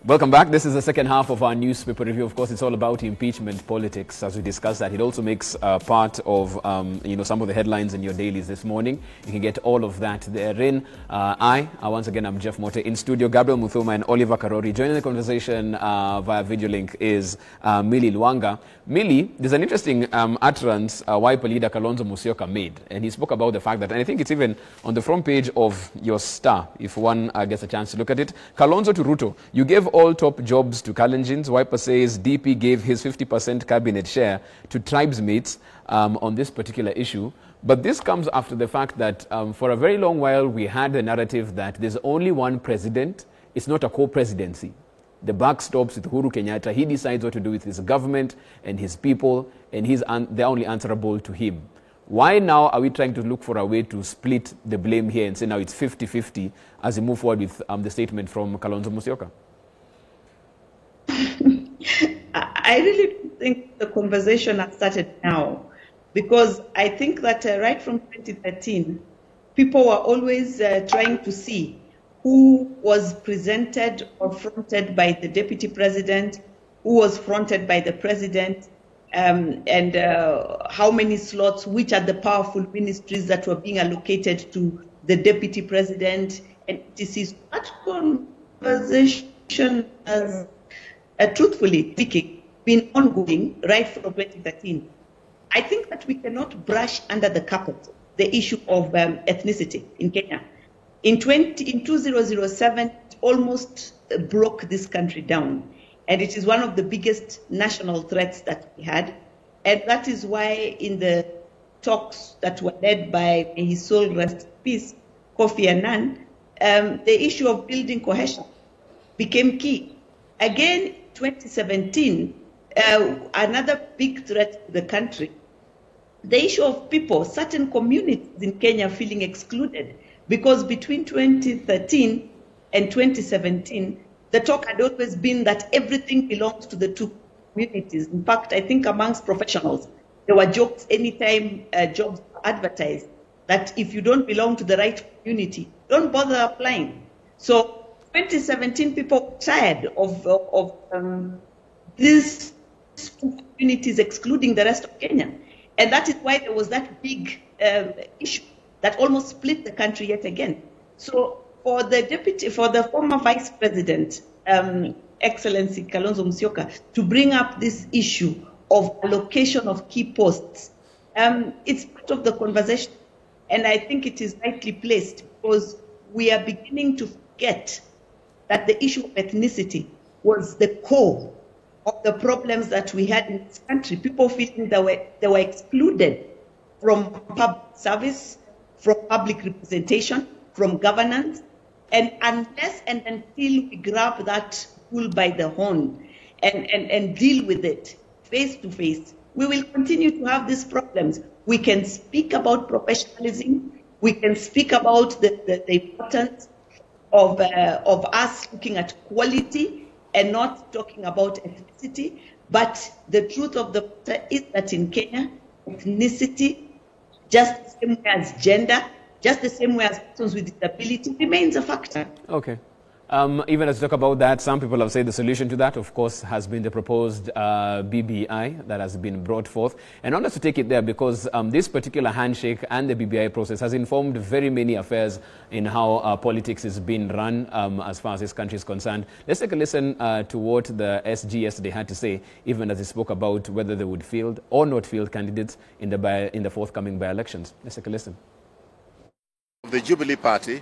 Welcome back. This is the second half of our newspaper review. Of course, it's all about impeachment politics as we discuss that. It also makes part of some of the headlines in your dailies this morning. You can get all of that therein. Once again, I'm Jeff Mote in studio. Gabriel Muthuma and Oliver Karori. Joining the conversation via video link is Millie Luanga. Millie, there's an interesting utterance Wiper leader Kalonzo Musyoka made, and he spoke about the fact that, and I think it's even on the front page of your Star, if one gets a chance to look at it. Kalonzo to Ruto, you gave all top jobs to Kalenjins. Wiper says DP gave his 50% cabinet share to tribesmates on this particular issue. But this comes after the fact that for a very long while we had the narrative that there's only one president. It's not a co-presidency. The buck stops with Uhuru Kenyatta. He decides what to do with his government and his people, and they're only answerable to him. Why now are we trying to look for a way to split the blame here and say now it's 50-50 as we move forward with the statement from Kalonzo Musyoka? I really think the conversation has started now, because I think that right from 2013, people were always trying to see who was presented or fronted by the deputy president, who was fronted by the president, and how many slots, which are the powerful ministries that were being allocated to the deputy president. And this is that conversation has, truthfully speaking, been ongoing right from 2013. I think that we cannot brush under the carpet the issue of ethnicity in Kenya. In 2007, it almost broke this country down. And it is one of the biggest national threats that we had. And that is why in the talks that were led by his soul rest in peace, Kofi Annan, the issue of building cohesion became key. Again, 2017, another big threat to the country, the issue of people, certain communities in Kenya feeling excluded, because between 2013 and 2017, the talk had always been that everything belongs to the two communities. In fact, I think amongst professionals, there were jokes anytime jobs were advertised that if you don't belong to the right community, don't bother applying. So 2017, people were tired of these communities excluding the rest of Kenya. And that is why there was that big issue that almost split the country yet again. So for the former Vice President, Excellency Kalonzo Musyoka, to bring up this issue of allocation of key posts, it's part of the conversation. And I think it is rightly placed, because we are beginning to forget that the issue of ethnicity was the core of the problems that we had in this country. People feeling they were excluded from public service, from public representation, from governance. And unless and until we grab that bull by the horn and deal with it face to face, we will continue to have these problems. We can speak about professionalism. We can speak about the importance of us looking at quality and not talking about ethnicity. But the truth of the matter is that in Kenya, ethnicity, just the same way as gender, just the same way as persons with disability, remains a factor. Okay. Even as we talk about that, some people have said the solution to that, of course, has been the proposed BBI that has been brought forth. And I want us to take it there because this particular handshake and the BBI process has informed very many affairs in how politics is being run as far as this country is concerned. Let's take a listen to what the SG yesterday had to say, even as they spoke about whether they would field or not field candidates in the forthcoming by-elections. Let's take a listen. The Jubilee Party,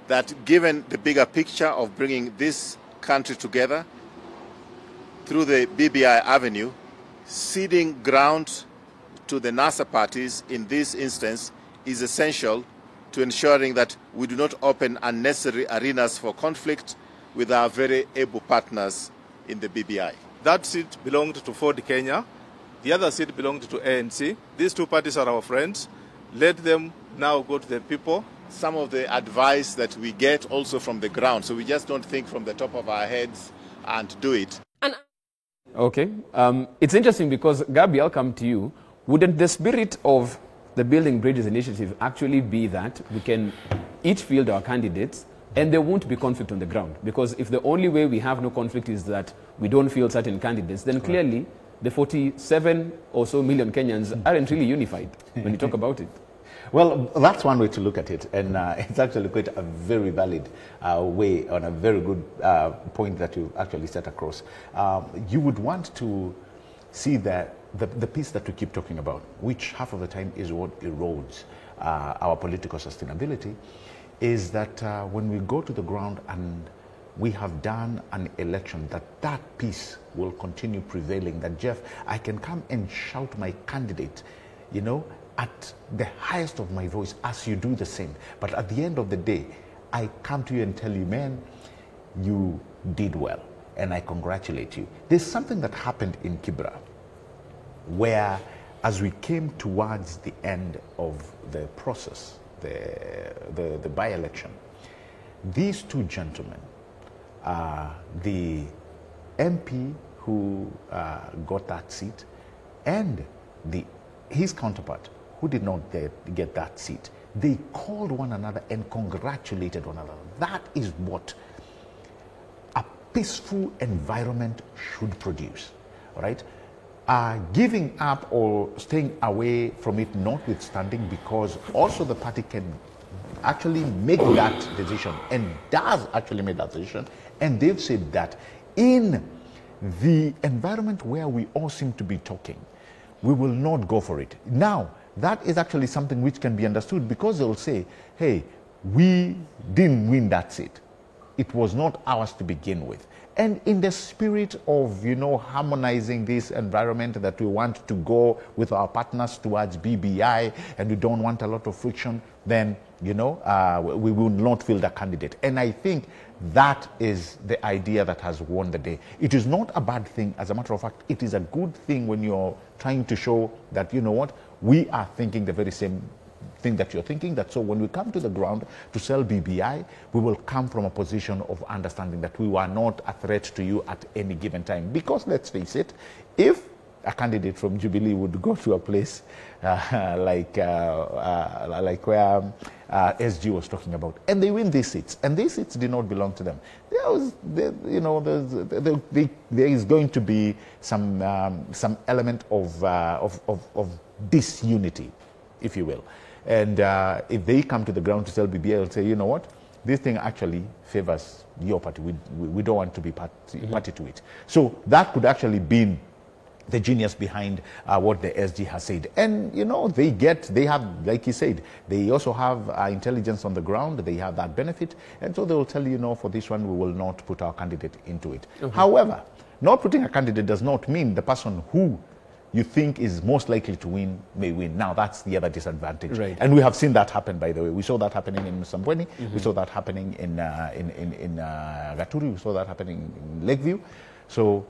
that given the bigger picture of bringing this country together through the BBI avenue, ceding ground to the NASA parties in this instance is essential to ensuring that we do not open unnecessary arenas for conflict with our very able partners in the BBI. That seat belonged to Ford Kenya. The other seat belonged to ANC. These two parties are our friends. Let them now go to the people. Some of the advice that we get also from the ground, so we just don't think from the top of our heads and do it. Okay. It's interesting because, Gabi, I'll come to you. Wouldn't the spirit of the Building Bridges initiative actually be that we can each field our candidates, And there won't be conflict on the ground, because if the only way we have no conflict is that we don't feel certain candidates, then clearly the 47 or so million Kenyans aren't really unified when you talk about it. Well, that's one way to look at it, and it's actually quite a very valid way, on a very good point that you actually set across. You would want to see that the piece that we keep talking about, which half of the time is what erodes our political sustainability, is that when we go to the ground and we have done an election, that piece will continue prevailing, that Jeff, I can come and shout my candidate, you know, at the highest of my voice as you do the same. But at the end of the day, I come to you and tell you, man, you did well, and I congratulate you. There's something that happened in Kibra, where as we came towards the end of the process, the by-election, these two gentlemen, the MP who got that seat and his counterpart who did not get that seat, they called one another and congratulated one another. That is what a peaceful environment should produce, all right? Giving up or staying away from it notwithstanding, because also the party can actually make that decision, and does actually make that decision, and they've said that in the environment where we all seem to be talking, we will not go for it. Now, that is actually something which can be understood, because they'll say, hey, we didn't win that seat. It was not ours to begin with. And in the spirit of, you know, harmonizing this environment, that we want to go with our partners towards BBI, and we don't want a lot of friction, then, you know, we will not field a candidate. And I think that is the idea that has won the day. It is not a bad thing. As a matter of fact, it is a good thing when you're trying to show that, you know what, we are thinking the very same thing that you're thinking, that so when we come to the ground to sell BBI, we will come from a position of understanding that we were not a threat to you at any given time. Because let's face it, if a candidate from Jubilee would go to a place like where SG was talking about, and they win these seats, and these seats did not belong to them, there is going to be some element of disunity, if you will. And if they come to the ground to sell BBI, they'll say, you know what, this thing actually favors your party. We don't want to be party to it. So that could actually be the genius behind what the SG has said. And, you know, they have, like he said, they also have intelligence on the ground. They have that benefit. And so they will tell you, no, for this one, we will not put our candidate into it. However, not putting a candidate does not mean the person who you think is most likely to win may win. Now, that's the other disadvantage. Right. And we have seen that happen, by the way. We saw that happening in Msambweni. We saw that happening in Gaturi. We saw that happening in Lakeview. So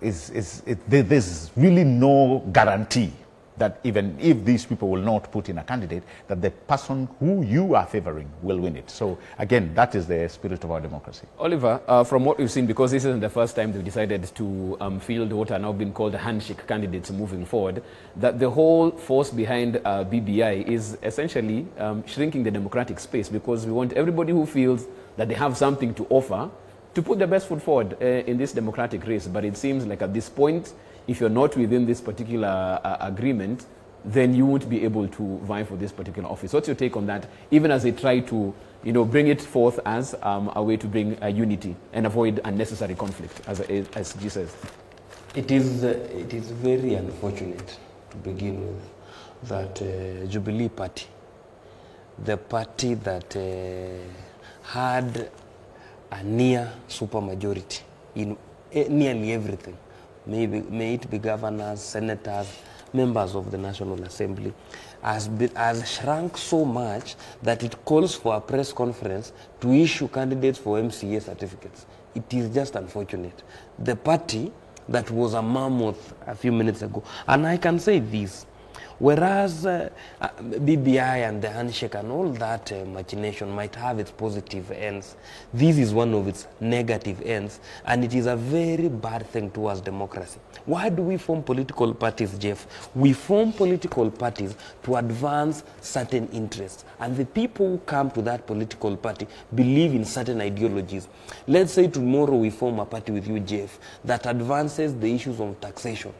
there's really no guarantee that even if these people will not put in a candidate, that the person who you are favoring will win it. So again, that is the spirit of our democracy. Oliver, from what we've seen, because this isn't the first time they've decided to field what are now being called handshake candidates moving forward, that the whole force behind BBI is essentially shrinking the democratic space, because we want everybody who feels that they have something to offer to put their best foot forward in this democratic race. But it seems like at this point, if you're not within this particular agreement, then you won't be able to vie for this particular office. What's your take on that, even as they try to, you know, bring it forth as a way to bring unity and avoid unnecessary conflict, as G says? It is very unfortunate, to begin with, that Jubilee Party, the party that had a near supermajority in nearly everything, may it be governors, senators, members of the National Assembly, has shrunk so much that it calls for a press conference to issue candidates for MCA certificates. It is just unfortunate. The party that was a mammoth a few minutes ago, and I can say this, Whereas BBI and the handshake and all that machination might have its positive ends, this is one of its negative ends, and it is a very bad thing towards democracy. Why do we form political parties, Jeff? We form political parties to advance certain interests, and the people who come to that political party believe in certain ideologies. Let's say tomorrow we form a party with you, Jeff, that advances the issues of taxation.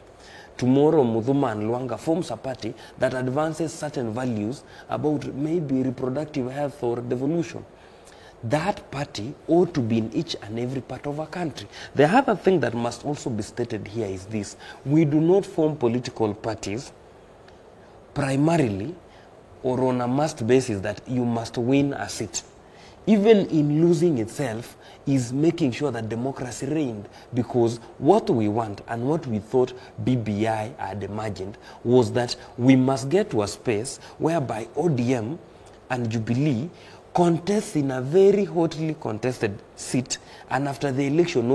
Tomorrow, Mudhuma and Luanga forms a party that advances certain values about maybe reproductive health or devolution. That party ought to be in each and every part of our country. The other thing that must also be stated here is this. We do not form political parties primarily or on a must basis that you must win a seat. Even in losing itself is making sure that democracy reigned, because what we want and what we thought BBI had imagined was that we must get to a space whereby ODM and Jubilee contest in a very hotly contested seat, and after the election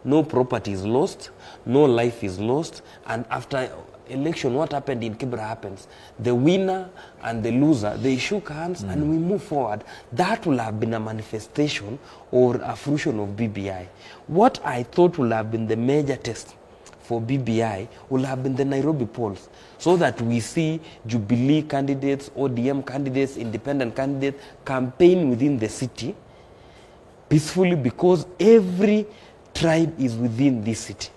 no property is lost, no life is lost, and after election, what happened in Kibra happens. The winner and the loser, they shook hands and we move forward. That will have been a manifestation or a fruition of BBI. What I thought will have been the major test for BBI will have been the Nairobi polls, so that we see Jubilee candidates, ODM candidates, independent candidates campaign within the city peacefully, because every tribe is within this city.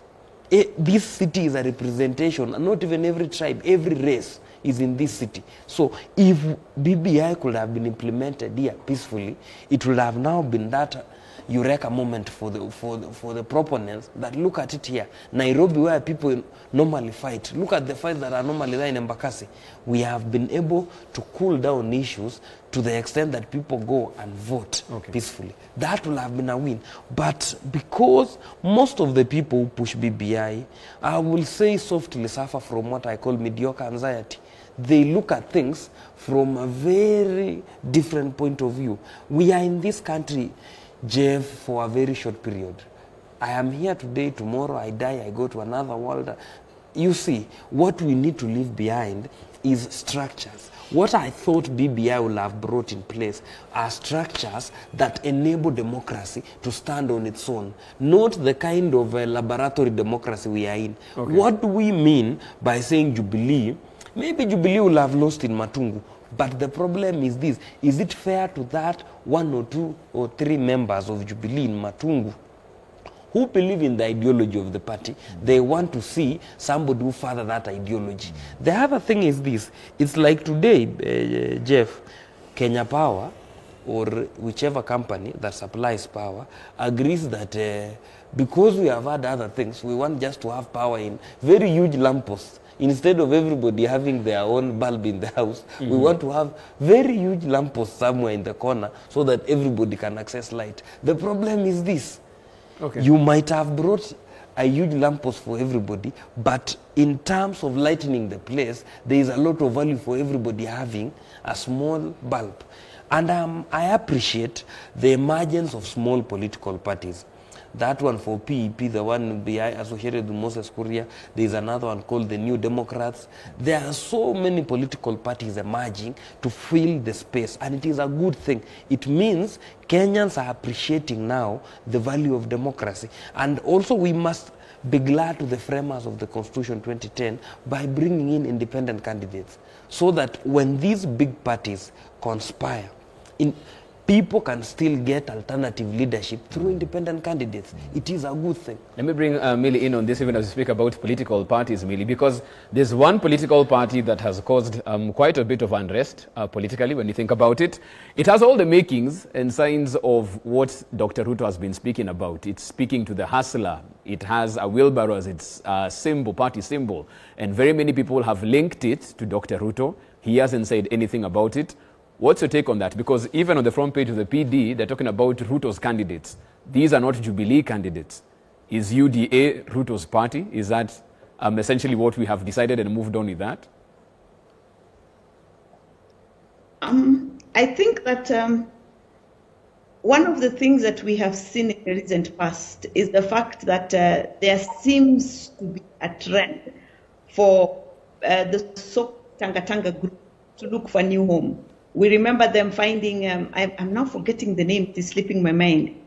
This city is a representation, and not even every tribe, every race is in this city. So if BBI could have been implemented here peacefully, it would have now been that eureka moment for the proponents that look at it here. Nairobi, where people normally fight, look at the fights that are normally there in Embakasi. We have been able to cool down issues to the extent that people go and vote peacefully. That will have been a win. But because most of the people who push BBI, I will say softly, suffer from what I call mediocre anxiety. They look at things from a very different point of view. We are in this country, Jeff, for a very short period. I am here today, tomorrow I die, I go to another world. You see, what we need to leave behind is structures. What I thought BBI will have brought in place are structures that enable democracy to stand on its own, not the kind of laboratory democracy we are in. What do we mean by saying Jubilee? Maybe Jubilee will have lost in Matungu, but the problem is this: is it fair to that 1 or 2 or 3 members of Jubilee in Matungu who believe in the ideology of the party? They want to see somebody who further that ideology. The other thing is this: it's like today, Jeff, Kenya Power or whichever company that supplies power agrees that because we have had other things, we want just to have power in very huge lampposts. Instead of everybody having their own bulb in the house, we want to have very huge lampposts somewhere in the corner so that everybody can access light. The problem is this: you might have brought a huge lamppost for everybody, but in terms of lightening the place, there is a lot of value for everybody having a small bulb. And I appreciate the emergence of small political parties. That one for PEP, the one associated with Moses Kuria. There is another one called the New Democrats. There are so many political parties emerging to fill the space, and it is a good thing. It means Kenyans are appreciating now the value of democracy. And also we must be glad to the framers of the Constitution 2010 by bringing in independent candidates, so that when these big parties conspire, people can still get alternative leadership through independent candidates. It is a good thing. Let me bring Millie in on this, even as we speak about political parties, Millie, because there's one political party that has caused quite a bit of unrest politically when you think about it. It has all the makings and signs of what Dr. Ruto has been speaking about. It's speaking to the hustler. It has a wheelbarrow as its symbol, party symbol. And very many people have linked it to Dr. Ruto. He hasn't said anything about it. What's your take on that? Because even on the front page of the PD, they're talking about Ruto's candidates. These are not Jubilee candidates. Is UDA Ruto's party? Is that essentially what we have decided and moved on with that? I think that one of the things that we have seen in the recent past is the fact that there seems to be a trend for the so Tanga Tanga group to look for a new home. We remember them finding, I'm now forgetting the name, it is slipping my mind,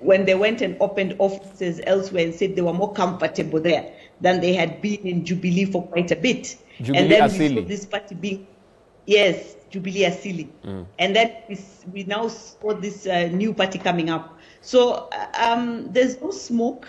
when they went and opened offices elsewhere and said they were more comfortable there than they had been in Jubilee for quite a bit. Jubilee and then Asili. we saw this party being, yes, Jubilee Asili. And then we now saw this new party coming up. So there's no smoke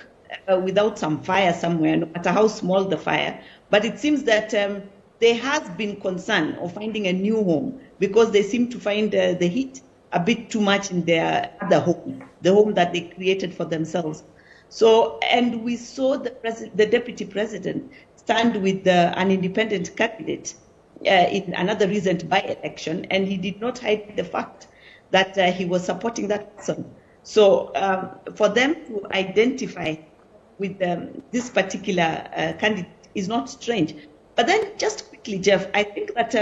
without some fire somewhere, no matter how small the fire. But it seems that there has been concern of finding a new home because they seem to find the heat a bit too much in their other home, the home that they created for themselves. So, and we saw the deputy president stand with an independent candidate in another recent by-election, and he did not hide the fact that he was supporting that person. So for them to identify with this particular candidate is not strange. But then just quickly, Jeff, I think that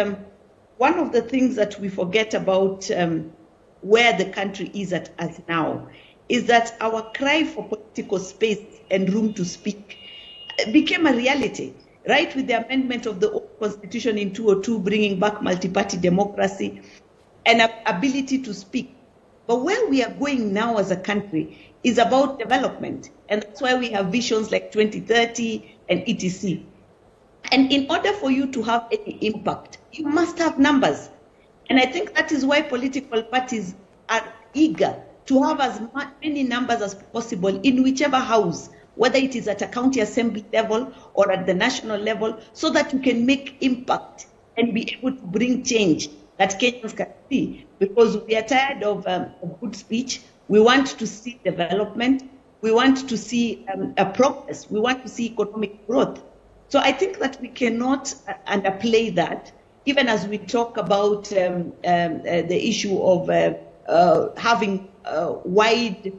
one of the things that we forget about where the country is at as now is that our cry for political space and room to speak became a reality, right? With the amendment of the old constitution in 2002, bringing back multi-party democracy and ability to speak. But where we are going now as a country is about development. And that's why we have visions like 2030 and etc. And in order for you to have any impact, you must have numbers. And I think that is why political parties are eager to have as many numbers as possible in whichever house, whether it is at a county assembly level or at the national level, so that you can make impact and be able to bring change that Kenyans can see. Because we are tired of good speech. We want to see development. We want to see a progress. We want to see economic growth. So I think that we cannot underplay that, even as we talk about the issue of having wide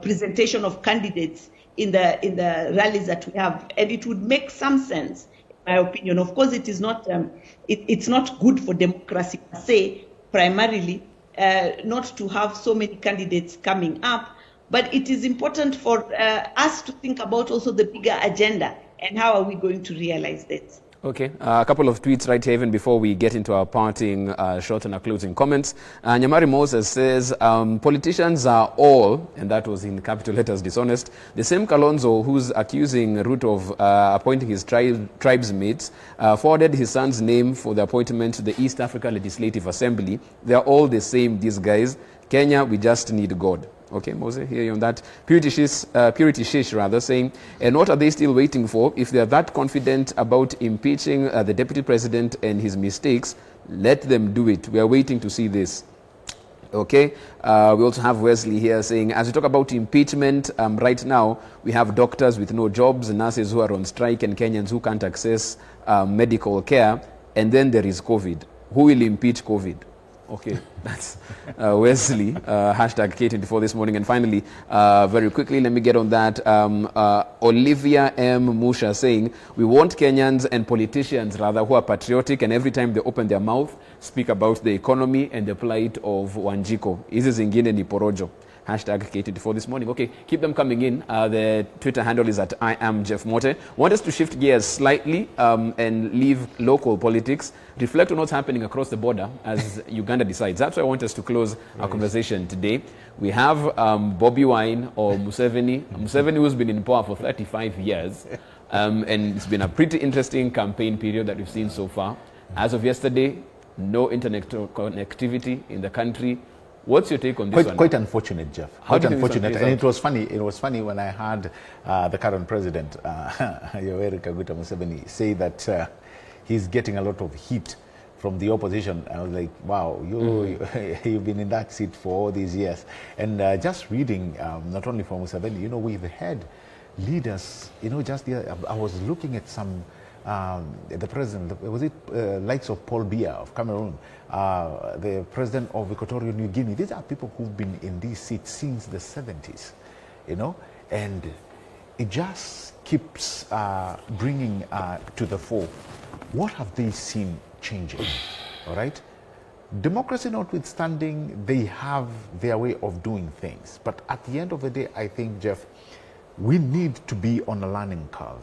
presentation of candidates in the rallies that we have, and it would make some sense, in my opinion. Of course, it is not it's not good for democracy per se, primarily, not to have so many candidates coming up, but it is important for us to think about also the bigger agenda and how are we going to realize that. Okay, a couple of tweets right here even before we get into our parting shot and our closing comments. Nyamari Moses says, politicians are all, and that was in capital letters, dishonest. The same Kalonzo who's accusing Ruto of appointing his tribesmates forwarded his son's name for the appointment to the East Africa Legislative Assembly. They're all the same, these guys. Kenya, we just need God. Okay, Moses, hear you on that. Purity Shish, rather, saying, and what are they still waiting for? If they are that confident about impeaching the deputy president and his mistakes, let them do it. We are waiting to see this. Okay, we also have Wesley here saying, as we talk about impeachment, right now we have doctors with no jobs, nurses who are on strike, and Kenyans who can't access medical care, and then there is COVID. Who will impeach COVID? Okay, that's Wesley, hashtag K24 this morning. And finally, very quickly, let me get on that. Olivia M. Musha saying, we want Kenyans and politicians, rather, who are patriotic and every time they open their mouth, speak about the economy and the plight of Wanjiko. Hizi zingine ni porojo. Hashtag K24 this morning. Okay, keep them coming in. The Twitter handle is at I am Jeff Mote. Want us to shift gears slightly and leave local politics, reflect on what's happening across the border as Uganda decides. That's why I want us to close our conversation today. We have Bobby Wine or Museveni. Museveni, who's been in power for 35 years. And it's been a pretty interesting campaign period that we've seen so far. As of yesterday, no internet connectivity in the country. What's your take on this one? Quite unfortunate, Jeff. Quite unfortunate. And it was funny. It was funny when I heard the current president, Yoweri Kaguta Museveni, say that he's getting a lot of heat from the opposition. I was like, wow, you've been in that seat for all these years. And just reading, not only from Museveni, we've had leaders, just the, I was looking at some, the president, was it likes of Paul Biya of Cameroon, the president of Equatorial New Guinea. These are people who've been in these seats since the 70s, and it just keeps bringing to the fore. What have they seen changing? All right? Democracy notwithstanding, they have their way of doing things. But at the end of the day, I think, Jeff, we need to be on a learning curve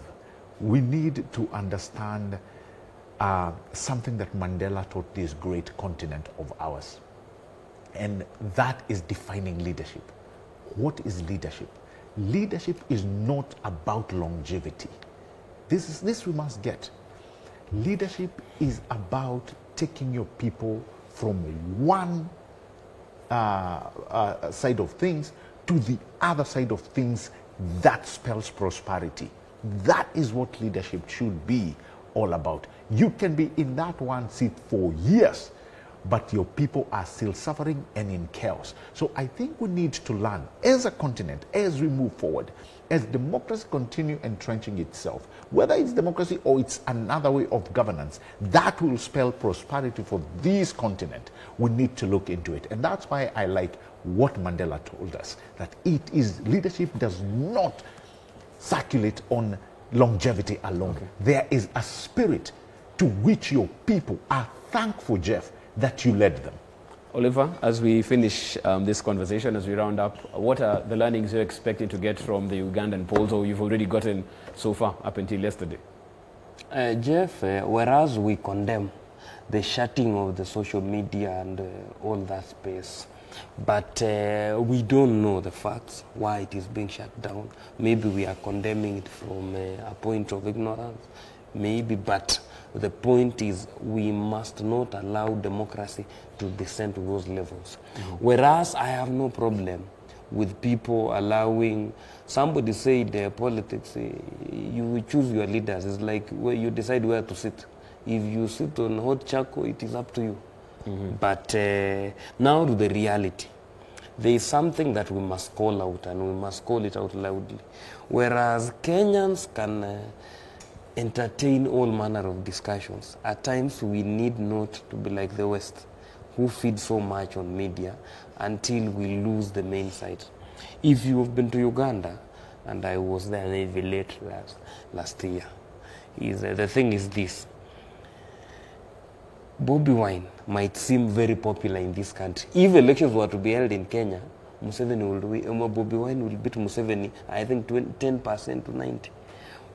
we need to understand something that Mandela taught this great continent of ours. And that is defining leadership. What is leadership? Leadership is not about longevity. This we must get. Leadership is about taking your people from one side of things to the other side of things that spells prosperity. That is what leadership should be all about. You can be in that one seat for years, but your people are still suffering and in chaos. So I think we need to learn as a continent, as we move forward, as democracy continue entrenching itself, whether it's democracy or it's another way of governance, that will spell prosperity for this continent. We need to look into it. And that's why I like what Mandela told us, that it is, leadership does not circulate on longevity alone. Okay. There is a spirit to which your people are thankful, Jeff, that you led them. Oliver, as we finish this conversation, as we round up, what are the learnings you're expecting to get from the Ugandan polls, or you've already gotten so far up until yesterday? Jeff, whereas we condemn the shutting of the social media and all that space, but we don't know the facts, why it is being shut down. Maybe we are condemning it from a point of ignorance, maybe, but the point is we must not allow democracy to descend to those levels. Mm-hmm. Whereas I have no problem with people allowing, somebody said politics, you choose your leaders. It's like where you decide where to sit. If you sit on hot charcoal, it is up to you. Mm-hmm. But now to the reality. There is something that we must call out, and we must call it out loudly. Whereas Kenyans can entertain all manner of discussions, at times we need not to be like the West, who feed so much on media until we lose the main side. If you have been to Uganda, and I was there maybe late last year, the thing is this. Bobi Wine might seem very popular in this country. If elections were to be held in Kenya, Bobi Wine will beat Museveni, I think 10% to 90%.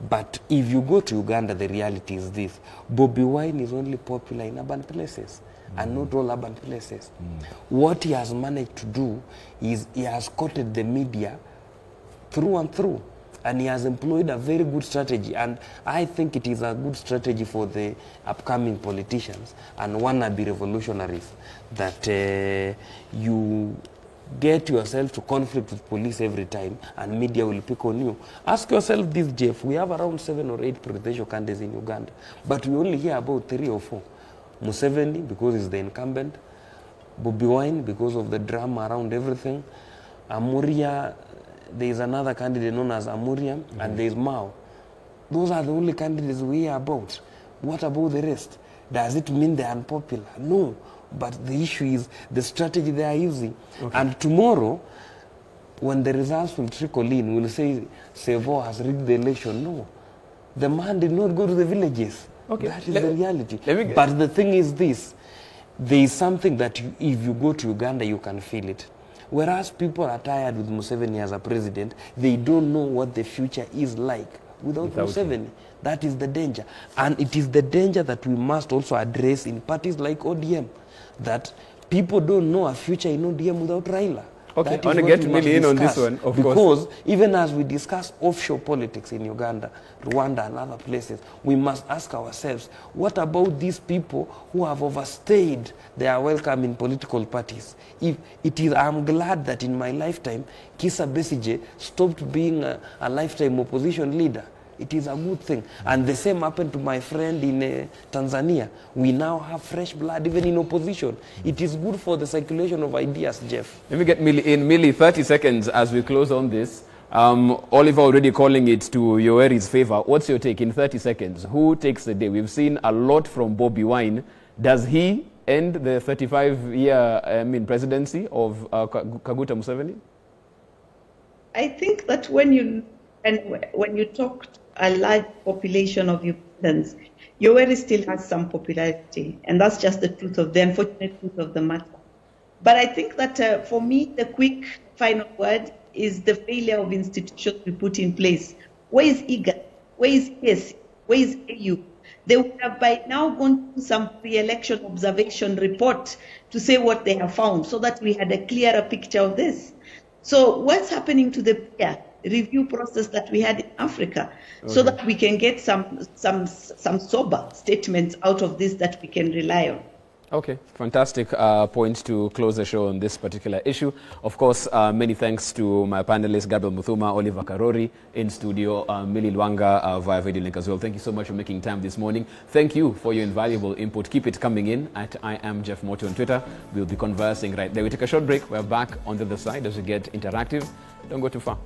But if you go to Uganda, the reality is this. Bobi Wine is only popular in urban places, and not all urban places. What he has managed to do is he has courted the media through and through, and he has employed a very good strategy, and I think it is a good strategy for the upcoming politicians and wannabe revolutionaries, that you get yourself to conflict with police every time, and media will pick on you. Ask yourself this, Jeff. We have around 7 or 8 presidential candidates in Uganda, but we only hear about 3 or 4. Museveni, because he's the incumbent. Bobi Wine, because of the drama around everything. Amuria, there is another candidate known as Amuria, and there is Mao. Those are the only candidates we hear about. What about the rest? Does it mean they are unpopular? No. But the issue is the strategy they are using. Okay. And tomorrow, when the results will trickle in, we'll say Sevo has rigged the election. No. The man did not go to the villages. Okay. That is the reality. But the thing is this. There is something that if you go to Uganda, you can feel it. Whereas people are tired with Museveni as a president, they don't know what the future is like without Museveni. Him. That is the danger. And it is the danger that we must also address in parties like ODM. That people don't know a future in ODM without Raila. Okay, I want to get really in on this one, of course. Because even as we discuss offshore politics in Uganda, Rwanda and other places, we must ask ourselves, what about these people who have overstayed their welcome in political parties? If it is, I'm glad that in my lifetime, Kizza Besigye stopped being a lifetime opposition leader. It is a good thing. And the same happened to my friend in Tanzania. We now have fresh blood even in opposition. It is good for the circulation of ideas, Jeff. Let me get Millie in. Millie, 30 seconds as we close on this. Oliver already calling it to Yoweri's favor. What's your take in 30 seconds? Who takes the day? We've seen a lot from Bobi Wine. Does he end the 35-year presidency of Kaguta Museveni? I think that when you talk to a large population of Ugandans, Yoweri still has some popularity, and that's just the truth of the unfortunate truth of the matter. But I think that for me, the quick final word is the failure of institutions we put in place. Where is IGAD? where is EAC, where is AU? They would have by now gone to some pre-election observation report to say what they have found so that we had a clearer picture of this. So what's happening to the peer review process that we had in Africa so that we can get some sober statements out of this that we can rely on? Okay, fantastic point to close the show on this particular issue. Of course, many thanks to my panelists, Gabriel Muthuma, Oliver Karori in studio, Millie Lwanga via video link as well. Thank you so much for making time this morning. Thank you for your invaluable input. Keep it coming in at I am Jeff Moto on Twitter. We'll be conversing right there. We take a short break. We're back on the other side as we get interactive. Don't go too far.